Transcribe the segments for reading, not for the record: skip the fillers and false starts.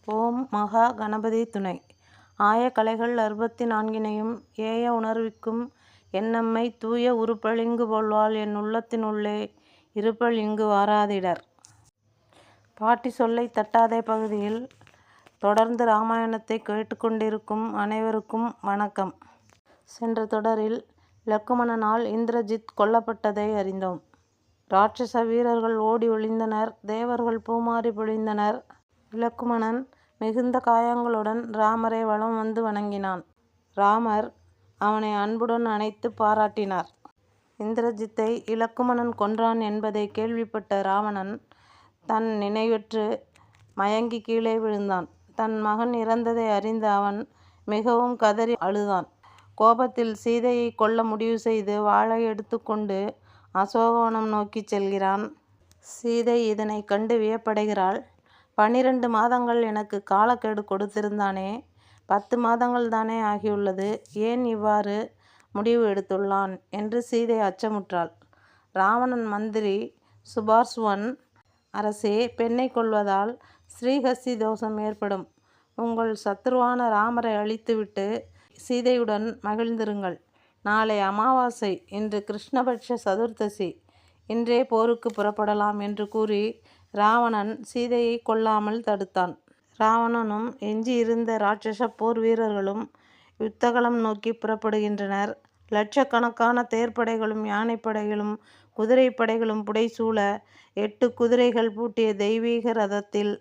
ஓம் மகா கணபதி துணை. ஆய கலைகள் 64னையும் ஏய உணர்விக்கும் என்னம்மை தூய உருப்பளிங்கு போல்வாள் என் உள்ளத்தினுள்ளே இருப்பள் இங்கு வாராதிடர். பாட்டி சொல்லை தட்டாதே பகுதியில் தொடர்ந்து இராமாயணத்தை கேட்டுக்கொண்டிருக்கும் அனைவருக்கும் வணக்கம். சென்ற தொடரில் இலக்குமணனால் இந்திரஜித் கொல்லப்பட்டதை அறிந்தோம். இராட்சச வீரர்கள் ஓடி ஒளிந்தனர். தேவர்கள் பூமாரி பொழிந்தனர். இலக்குமணன் மிகுந்த காயங்களுடன் ராமரை வலம் வந்து வணங்கினான். ராமர் அவனை அன்புடன் அணைத்து பாராட்டினார். இந்திரஜித்தை இலக்குமணன் கொன்றான் என்பதை கேள்விப்பட்ட ராவணன் தன் நினைவற்று மயங்கி கீழே விழுந்தான். தன் மகன் இறந்ததை அறிந்த அவன் மிகவும் கதறி அழுதான். கோபத்தில் சீதையை கொல்ல முடிவு செய்து வாளை எடுத்துக்கொண்டு அசோகவனம் நோக்கி செல்கிறான். சீதை இதனை கண்டு வியப்படைகிறாள். 12 மாதங்கள் எனக்கு காலக்கெடு கொடுத்திருந்தானே, 10 மாதங்கள் தானே ஆகியுள்ளது, ஏன் இவ்வாறு முடிவு எடுத்துள்ளான் என்று சீதை அச்சமுற்றாள். ராவணன் மந்திரி சுபார்சுவன், அரசே, பெண்ணை கொல்வதால் ஸ்ரீஹஸ்தி தோஷம் ஏற்படும். உங்கள் சத்ருவான ராமரை அழித்துவிட்டு சீதையுடன் மகிழ்ந்திருங்கள். நாளை அமாவாசை, இன்று கிருஷ்ணபட்ச சதுர்த்தசி, இன்றே போருக்கு புறப்படலாம் என்று கூறி ராவணன் சீதையை கொல்லாமல் தடுத்தான். ராவணனும் எஞ்சியிருந்த இராட்சச போர் வீரர்களும் யுத்தகலம் நோக்கி புறப்படுகின்றனர். லட்சக்கணக்கான தேர்ப்படைகளும் யானைப்படைகளும் குதிரைப்படைகளும் புடைசூழ 8 குதிரைகள் பூட்டிய தெய்வீக ரதத்தில்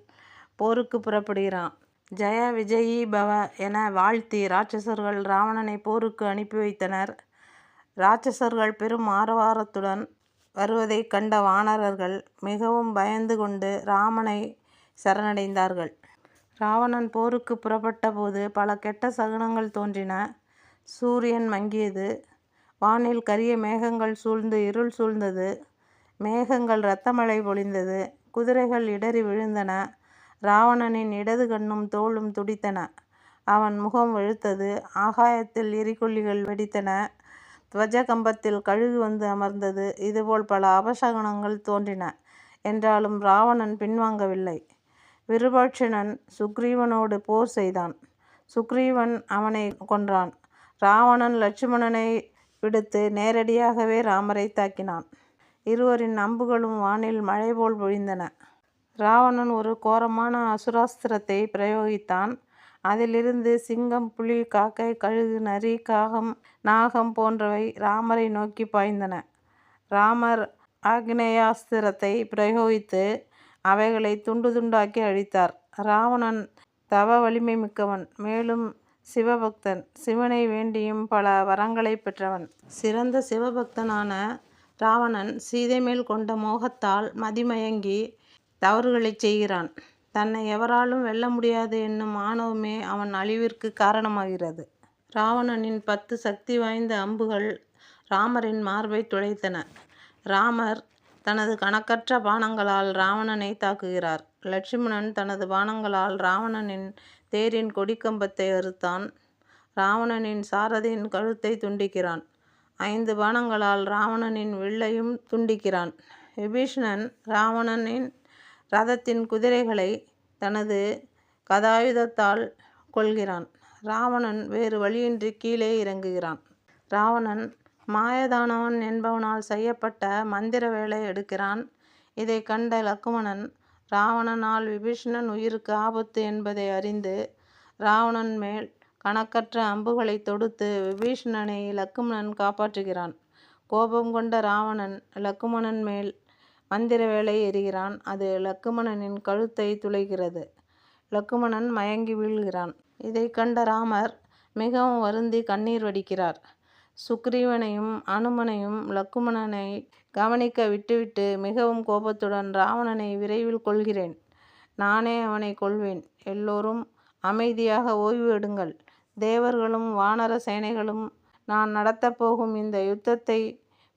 போருக்கு புறப்படுகிறான். ஜெய விஜயீ பவ என வாழ்த்தி இராட்சசர்கள் ராவணனை போருக்கு அனுப்பி வைத்தனர். இராட்சசர்கள் பெரும் ஆரவாரத்துடன் வருவதை கண்ட வானரர்கள் மிகவும் பயந்து கொண்டு ராமனை சரணடைந்தார்கள். ராவணன் போருக்கு புறப்பட்ட போது பல கெட்ட சகுனங்கள் தோன்றின. சூரியன் மங்கியது. வானில் கரிய மேகங்கள் சூழ்ந்து இருள் சூழ்ந்தது. மேகங்கள் இரத்தமழை பொழிந்தது. குதிரைகள் இடறி விழுந்தன. ராவணனின் இடது கண்ணும் தோளும் துடித்தன. அவன் முகம் வெளுத்தது. ஆகாயத்தில் எரிகொல்லிகள் வெடித்தன. துவஜகம்பத்தில் கழுகு வந்து அமர்ந்தது. இதுபோல் பல அபசகுனங்கள் தோன்றின. என்றாலும் ராவணன் பின்வாங்கவில்லை. விருபாட்சணன் சுக்ரீவனோடு போர் செய்தான். சுக்ரீவன் அவனை கொன்றான். ராவணன் லட்சுமணனை விடுத்து நேரடியாகவே ராமரை தாக்கினான். இருவரின் அம்புகளும் வானில் மழை போல் பொழிந்தன. ராவணன் ஒரு கோரமான அசுராஸ்திரத்தை பிரயோகித்தான். அதிலிருந்து சிங்கம், புலி, காக்கை, கழுகு, நரி, காகம், நாகம் போன்றவை ராமரை நோக்கி பாய்ந்தன. ராமர் ஆக்னேயாஸ்திரத்தை பிரயோகித்து அவைகளை துண்டு துண்டாக்கி அழித்தார். ராவணன் தவ வலிமை மிக்கவன், மேலும் சிவபக்தன். சிவனை வேண்டியும் பல வரங்களை பெற்றவன். சிறந்த சிவபக்தனான ராவணன் சீதை மேல் கொண்ட மோகத்தால் மதிமயங்கி தவறுகளை செய்கிறான். தன்னை எவராலும் வெல்ல முடியாது என்னும் ஆணவமே அவன் அழிவிற்கு காரணமாகிறது. ராவணனின் 10 சக்தி வாய்ந்த அம்புகள் ராமரின் மார்பை துளைத்தன. ராமர் தனது கணக்கற்ற பாணங்களால் ராவணனை தாக்குகிறார். லட்சுமணன் தனது பாணங்களால் ராவணனின் தேரின் கொடிக்கம்பத்தை அறுத்தான். ராவணனின் சாரதியின் கழுத்தை துண்டிக்கிறான். 5 பாணங்களால் ராவணனின் வில்லையும் துண்டிக்கிறான். விபீஷணன் ராவணனின் ரதத்தின் குதிரைகளை தனது கதாயுதத்தால் கொல்கிறான். ராவணன் வேறு வழியின்றி கீழே இறங்குகிறான். ராவணன் மாயதானவன் என்பவனால் செய்யப்பட்ட மந்திர வேலை எடுக்கிறான். இதை கண்ட இலக்குமணன் ராவணனால் விபீஷணன் உயிருக்கு ஆபத்து என்பதை அறிந்து ராவணன் மேல் கணக்கற்ற அம்புகளை தொடுத்து விபீஷணனை இலக்குமணன் காப்பாற்றுகிறான். கோபம் கொண்ட ராவணன் இலக்குமணன் மேல் மந்திர வேலை எறிகிறான். அது இலக்குமணனின் கழுத்தை துளைக்கிறது. இலக்குமணன் மயங்கி வீழ்கிறான். இதை கண்ட ராமர் மிகவும் வருந்தி கண்ணீர் வடிக்கிறார். சுக்ரீவனையும் அனுமனையும் இலக்குமணனை கவனிக்க விட்டுவிட்டு மிகவும் கோபத்துடன் ராவணனை விரைவில் கொல்கிறேன். நானே அவனை கொல்வேன். எல்லோரும் அமைதியாக ஓய்வு எடுங்கள். தேவர்களும் வானர சேனைகளும் நான் நடத்தப்போகும் இந்த யுத்தத்தை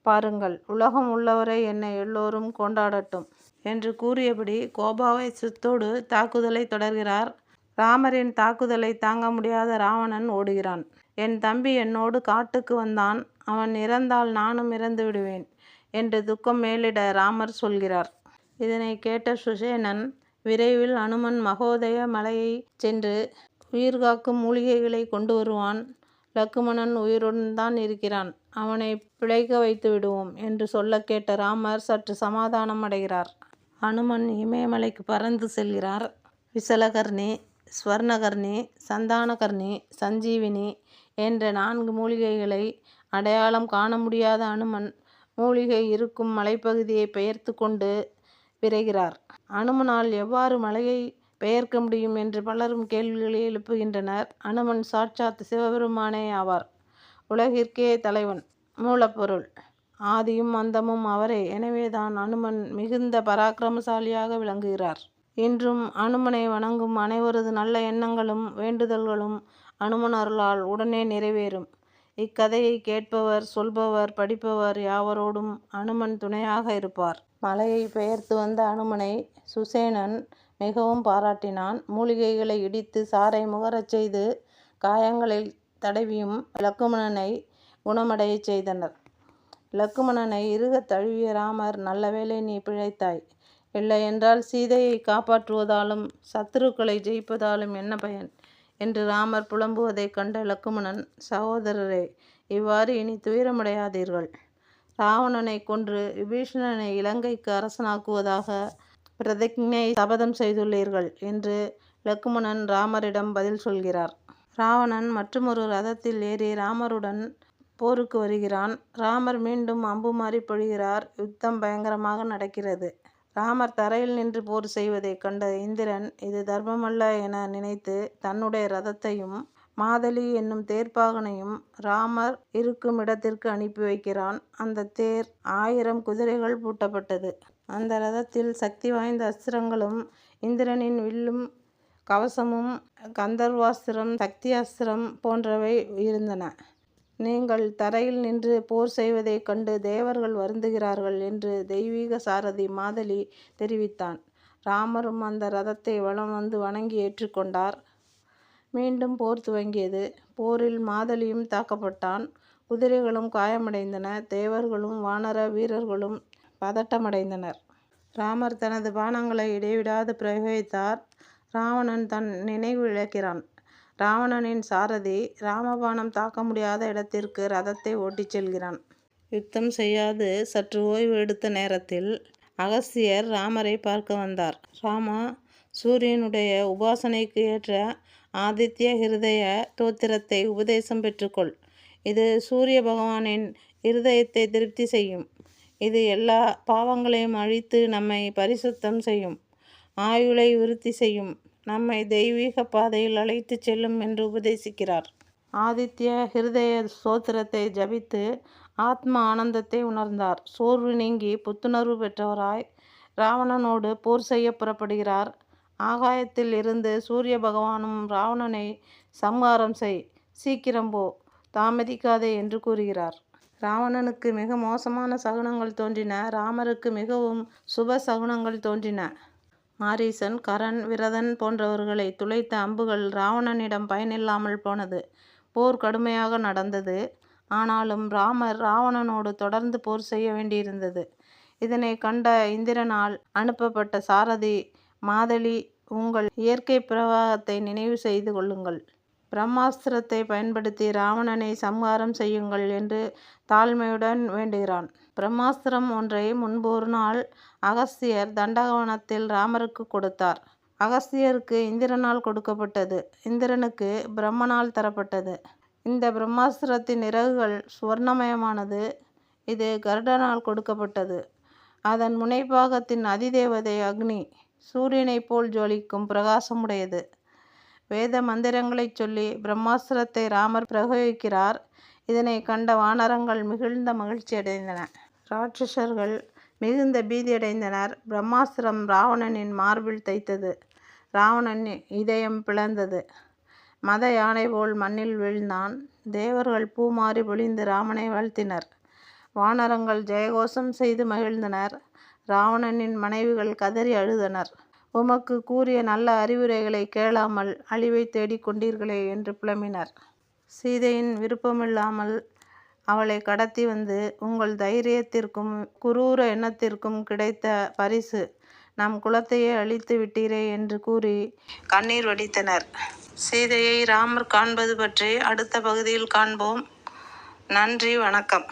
பாருங்கள். உலகம் உள்ளவரை என்னை எல்லோரும் கொண்டாடட்டும் என்று கூறியபடி கோபாவேசத்தோடு தாக்குதலை தொடர்கிறார். ராமரின் தாக்குதலை தாங்க முடியாத ராவணன் ஓடுகிறான். என் தம்பி என்னோடு காட்டுக்கு வந்தான். அவன் இறந்தால் நானும் இறந்து விடுவேன் என்று துக்கம் மேலிட ராமர் சொல்கிறார். இதனை கேட்ட சுசேனன் விரைவில் அனுமன் மகோதய மலையை சென்று உயிர்காக்கும் மூலிகைகளை கொண்டு வருவான். லக்குமணன் உயிருடன் தான் இருக்கிறான், அவனை பிழைக்க வைத்து விடுவோம் என்று சொல்ல கேட்ட ராமர் சற்று சமாதானம் அடைகிறார். அனுமன் இமயமலைக்கு பறந்து செல்கிறார். விசலகர்ணி, ஸ்வர்ணகர்ணி, சந்தானகர்ணி, சஞ்சீவினி என்ற 4 மூலிகைகளை அடையாளம் காண முடியாத அனுமன் மூலிகை இருக்கும் மலைப்பகுதியை பெயர்த்து கொண்டு விரைகிறார். அனுமனால் எவ்வாறு மலையை பெயர்க்க முடியும் என்று பலரும் கேள்விகளை எழுப்புகின்றனர். அனுமன் சாட்சாத் சிவபெருமானே ஆவார். உலகிற்கே தலைவன், மூலப்பொருள், ஆதியும் அந்தமும் அவரே. எனவேதான் அனுமன் மிகுந்த பராக்கிரமசாலியாக விளங்குகிறார். இன்றும் அனுமனை வணங்கும் அனைவரது நல்ல எண்ணங்களும் வேண்டுதல்களும் அனுமன் அருளால் உடனே நிறைவேறும். இக்கதையை கேட்பவர், சொல்பவர், படிப்பவர் யாவரோடும் அனுமன் துணையாக இருப்பார். மலையை பெயர்த்து வந்த அனுமனை சுசேனன் மிகவும் பாராட்டினான். மூலிகைகளை இடித்து சாறை முகரச் செய்து காயங்களில் தடவியும் லக்குமணனை குணமடையச் செய்தனர். லக்குமணனை இறுகத் தழுவிய ராமர், நல்லவேளை நீ பிழைத்தாய், இல்லையென்றால் சீதையை காப்பாற்றுவதாலும் சத்துருக்களை ஜெயிப்பதாலும் என்ன பயன் என்று ராமர் புலம்புவதைக் கண்ட லக்குமணன், சகோதரரே, இவ்வாறு இனி துயரமடையாதீர்கள். ராவணனை கொன்று விபீஷணனை இலங்கைக்கு அரசனாக்குவதாக பிரதிஜ்ஞை சபதம் செய்துள்ளீர்கள் என்று லக்குமணன் ராமரிடம் பதில் சொல்கிறார். ராவணன் மற்றுமொரு ரதத்தில் ஏறி ராமருடன் போருக்கு வருகிறான். ராமர் மீண்டும் அம்பு மாறி பொழிகிறார். யுத்தம் பயங்கரமாக நடக்கிறது. ராமர் தரையில் நின்று போர் செய்வதைக் கண்ட இந்திரன் இது தர்மமல்ல என நினைத்து தன்னுடைய ரதத்தையும் மாதலி என்னும் தேர்ப்பாகனையும் ராமர் இருக்கும் இடத்திற்கு அனுப்பி வைக்கிறான். அந்த தேர் 1000 குதிரைகள் பூட்டப்பட்டது. அந்த ரதத்தில் சக்தி வாய்ந்த அஸ்திரங்களும் இந்திரனின் வில்லும் கவசமும் கந்தர்வாஸ்திரம், சக்தி அஸ்திரம் போன்றவை இருந்தன. நீங்கள் தரையில் நின்று போர் செய்வதைக் கண்டு தேவர்கள் வருந்துகிறார்கள் என்று தெய்வீக சாரதி மாதலி தெரிவித்தான். ராமரும் அந்த ரதத்தை வலம் வந்து வணங்கி ஏற்றுக்கொண்டார். மீண்டும் போர் துவங்கியது. போரில் மாதலியும் தாக்கப்பட்டான். குதிரைகளும் காயமடைந்தன. தேவர்களும் வானர வீரர்களும் பதட்டமடைந்தனர். ராமர் தனது பாணங்களை இடைவிடாது பிரயோகித்தார். ராவணன் தன் நினைவு இழக்கிறான். ராவணனின் சாரதி ராமபாணம் தாக்க முடியாத இடத்திற்கு ரதத்தை ஓட்டிச் செல்கிறான். யுத்தம் செய்யாது சற்று ஓய்வு எடுத்த நேரத்தில் அகஸ்தியர் ராமரை பார்க்க வந்தார். ராமா, சூரியனுடைய உபாசனைக்கு ஏற்ற ஆதித்ய ஹிருதய தோத்திரத்தை உபதேசம் பெற்றுக்கொள். இது சூரிய பகவானின் இருதயத்தை திருப்தி செய்யும். இது எல்லா பாவங்களையும் அழித்து நம்மை பரிசுத்தம் செய்யும், ஆயுளை விருத்தி செய்யும், நம்மை தெய்வீக பாதையில் அழைத்து செல்லும் என்று உபதேசிக்கிறார். ஆதித்ய ஹிருதய ஸ்தோத்திரத்தை ஜபித்து ஆத்ம ஆனந்தத்தை உணர்ந்தார். சோர்வு நீங்கி புத்துணர்வு பெற்றவராய் ராவணனோடு போர் செய்ய புறப்படுகிறார். ஆகாயத்தில் இருந்து சூரிய பகவானும் ராவணனை சம்ஹாரம் செய், சீக்கிரம் போ, தாமதிக்காதே என்று கூறுகிறார். ராவணனுக்கு மிக மோசமான சகுனங்கள் தோன்றின. ராமருக்கு மிகவும் சுப சகுனங்கள் தோன்றின. மாரீசன், கரன், விரதன் போன்றவர்களை துளைத்த அம்புகள் ராவணனிடம் பயனில்லாமல் போனது. போர் கடுமையாக நடந்தது. ஆனாலும் ராமர் ராவணனோடு தொடர்ந்து போர் செய்ய வேண்டியிருந்தது. இதனை கண்ட இந்திரனால் அனுப்பப்பட்ட சாரதி மாதலி, உங்கள் இயற்கை பிரவாகத்தை நினைவு செய்து கொள்ளுங்கள், பிரம்மாஸ்திரத்தை பயன்படுத்தி ராவணனை சம்ஹாரம் செய்யுங்கள் என்று தாழ்மையுடன் வேண்டுகிறான். பிரம்மாஸ்திரம் ஒன்றை முன்பு ஒரு நாள் அகஸ்தியர் தண்டகவனத்தில் ராமருக்கு கொடுத்தார். அகஸ்தியருக்கு இந்திரனால் கொடுக்கப்பட்டது. இந்திரனுக்கு பிரம்மனால் தரப்பட்டது. இந்த பிரம்மாஸ்திரத்தின் இறகுகள் சுவர்ணமயமானது. இது கருடனால் கொடுக்கப்பட்டது. அதன் முனைப்பாகத்தின் அதிதேவதை அக்னி சூரியனைப் போல் ஜொலிக்கும் பிரகாசமுடையது. வேத மந்திரங்களைச் சொல்லி பிரம்மாஸ்திரத்தை ராமர் பிரயோகிக்கிறார். இதனை கண்ட வானரங்கள் மிகுந்த மகிழ்ச்சி அடைந்தன. ராட்சசர்கள் மிகுந்த பீதியடைந்தனர். பிரம்மாஸ்திரம் ராவணனின் மார்பில் தைத்தது. ராவணன் இதயம் பிளந்தது. மத யானை போல் மண்ணில் வீழ்ந்தான். தேவர்கள் பூமாறி பொழிந்து ராமனை வாழ்த்தினர். வானரங்கள் ஜெயகோஷம் செய்து மகிழ்ந்தனர். ராவணனின் மனைவிகள் கதறி அழுதனர். உமக்கு கூறிய நல்ல அறிவுரைகளை கேளாமல் அழிவை தேடிக் கொண்டீர்களே என்று புலம்பினர். சீதையின் விருப்பமில்லாமல் அவளை கடத்தி வந்து உங்கள் தைரியத்திற்கும் குரூர எண்ணத்திற்கும் கிடைத்த பரிசு. நம் குலத்தையே அழித்து விட்டீரே என்று கூறி கண்ணீர் வடித்தனர். சீதையை ராமர் காண்பது பற்றி அடுத்த பகுதியில் காண்போம். நன்றி, வணக்கம்.